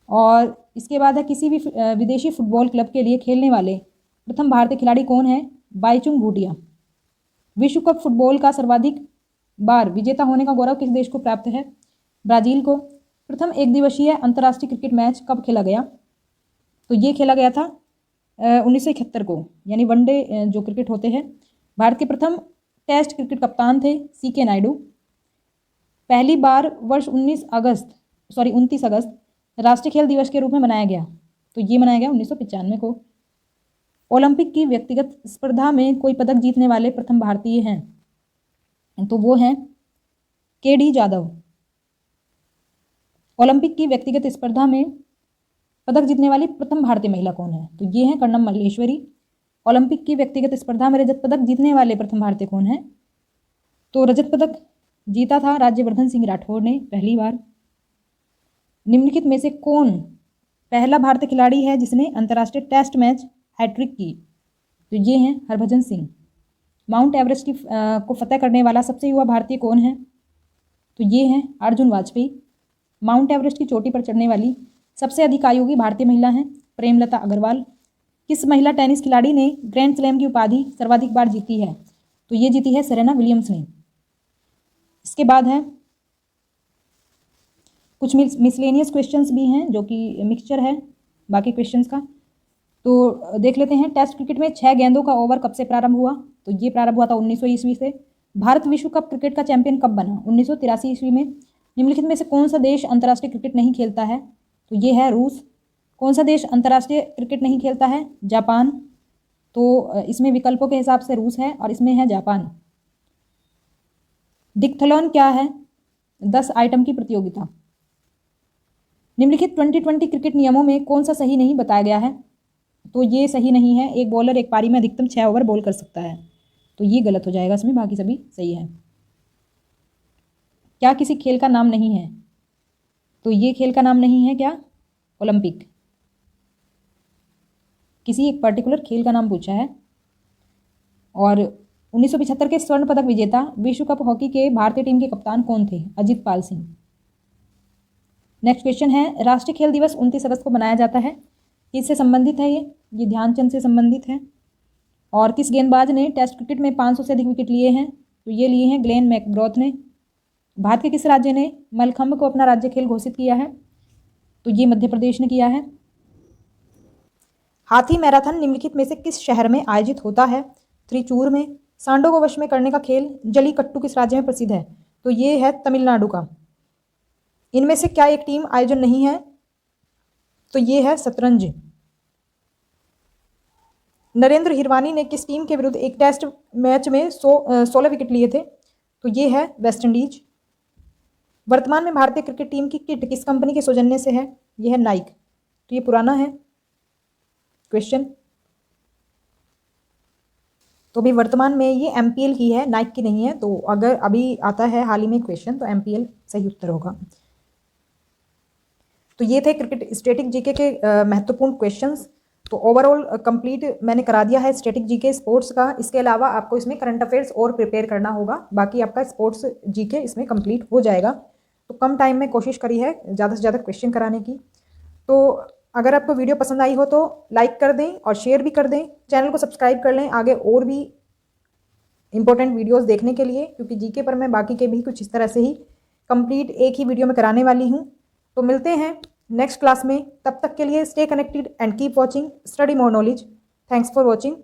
और इसके बाद है किसी भी विदेशी फुटबॉल क्लब के लिए खेलने वाले प्रथम भारतीय खिलाड़ी कौन है? बाईचुंग भूटिया। विश्व कप फुटबॉल का सर्वाधिक बार विजेता होने का गौरव किस देश को प्राप्त है? ब्राजील को। प्रथम एक दिवसीय अंतर्राष्ट्रीय क्रिकेट मैच कब खेला गया? तो ये खेला गया था 1971 को, यानी वनडे जो क्रिकेट होते हैं। भारत के प्रथम टेस्ट क्रिकेट कप्तान थे CK नायडू। पहली बार वर्ष 29 अगस्त राष्ट्रीय खेल दिवस के रूप में मनाया गया, तो ये मनाया गया 1995 को। ओलंपिक की व्यक्तिगत स्पर्धा में कोई पदक जीतने वाले प्रथम भारतीय हैं तो वो हैं KD जाधव। ओलंपिक की व्यक्तिगत स्पर्धा में पदक जीतने वाली प्रथम भारतीय महिला कौन है? तो ये हैं कर्णम मल्लेश्वरी। ओलंपिक की व्यक्तिगत स्पर्धा में रजत पदक जीतने वाले प्रथम भारतीय कौन है? तो रजत पदक जीता था राज्यवर्धन सिंह राठौर ने पहली बार। निम्नलिखित में से कौन पहला भारतीय खिलाड़ी है जिसने अंतर्राष्ट्रीय टेस्ट मैच हैट्रिक की? तो ये हैं हरभजन सिंह। माउंट एवरेस्ट को फतह करने वाला सबसे युवा भारतीय कौन है? तो ये हैं अर्जुन वाजपेयी। माउंट एवरेस्ट की चोटी पर चढ़ने वाली सबसे अधिक आयु की भारतीय महिला हैं प्रेमलता अग्रवाल। किस महिला टेनिस खिलाड़ी ने ग्रैंड स्लैम की उपाधि सर्वाधिक बार जीती है? तो ये जीती है सेरेना विलियम्स ने। इसके बाद है कुछ मिसलेनियस क्वेश्चंस भी हैं जो कि मिक्सचर है बाकी क्वेश्चंस का, तो देख लेते हैं। टेस्ट क्रिकेट में 6 गेंदों का ओवर कब से प्रारंभ हुआ? तो ये प्रारंभ हुआ था 1900 ईस्वी से। भारत विश्व कप क्रिकेट का चैंपियन कब बना? 1983 ईस्वी में। निम्नलिखित में से कौन सा देश अंतर्राष्ट्रीय क्रिकेट नहीं खेलता है? तो ये है रूस। कौन सा देश अंतर्राष्ट्रीय क्रिकेट नहीं खेलता है? जापान। तो इसमें विकल्पों के हिसाब से रूस है और इसमें है जापान। डिक्थलॉन क्या है? 10 आइटम की प्रतियोगिता। निम्नलिखित 2020 क्रिकेट नियमों में कौन सा सही नहीं बताया गया है? तो ये सही नहीं है, एक बॉलर एक पारी में अधिकतम 6 ओवर बॉल कर सकता है, तो ये गलत हो जाएगा इसमें, बाकी सभी सही है। क्या किसी खेल का नाम नहीं है? तो ये खेल का नाम नहीं है क्या? ओलंपिक। किसी एक पर्टिकुलर खेल का नाम पूछा है। और 1975 के स्वर्ण पदक विजेता विश्व कप हॉकी के भारतीय टीम के कप्तान कौन थे? अजित पाल सिंह। नेक्स्ट क्वेश्चन है, राष्ट्रीय खेल दिवस 29 अगस्त को मनाया जाता है, किससे संबंधित है? ये ध्यानचंद से संबंधित है। और किस गेंदबाज ने टेस्ट क्रिकेट में 500 से अधिक विकेट लिए हैं? तो ये लिए हैं ग्लेन मैकग्रॉथ ने। भारत के किस राज्य ने मलखंभ को अपना राज्य खेल घोषित किया है? तो ये मध्य प्रदेश ने किया है। हाथी मैराथन निम्नलिखित में से किस शहर में आयोजित होता है? त्रिचूर में। सांडों को वश में करने का खेल जलीकट्टू किस राज्य में प्रसिद्ध है? तो ये है तमिलनाडु का। इनमें से क्या एक टीम आयोजन नहीं है? तो ये है शतरंज। नरेंद्र हिरवानी ने किस टीम के विरुद्ध एक टेस्ट मैच में 16 विकेट लिए थे? तो ये है वेस्ट इंडीज। वर्तमान में भारतीय क्रिकेट टीम की किट किस कंपनी के सौजन्य से है? यह है नाइक। तो ये पुराना है क्वेश्चन। तो अभी वर्तमान में ये एमपीएल की है, नाइक की नहीं है। तो अगर अभी आता है हाल ही में क्वेश्चन तो एमपीएल सही उत्तर होगा। तो ये थे क्रिकेट स्टैटिक जीके के महत्वपूर्ण क्वेश्चंस। तो ओवरऑल कंप्लीट मैंने करा दिया है स्टैटिक जीके स्पोर्ट्स का। इसके अलावा आपको इसमें करंट अफेयर्स और प्रिपेयर करना होगा, बाकी आपका स्पोर्ट्स जीके इसमें कंप्लीट हो जाएगा। तो कम टाइम में कोशिश करी है ज़्यादा से ज़्यादा क्वेश्चन कराने की। तो अगर आपको वीडियो पसंद आई हो तो लाइक कर दें और शेयर भी कर दें, चैनल को सब्सक्राइब कर लें आगे और भी इंपॉर्टेंट वीडियोस देखने के लिए, क्योंकि जीके पर मैं बाकी के भी कुछ इस तरह से ही कंप्लीट एक ही वीडियो में कराने वाली हूँ। तो मिलते हैं नेक्स्ट क्लास में, तब तक के लिए stay connected and keep watching study more knowledge. Thanks for watching.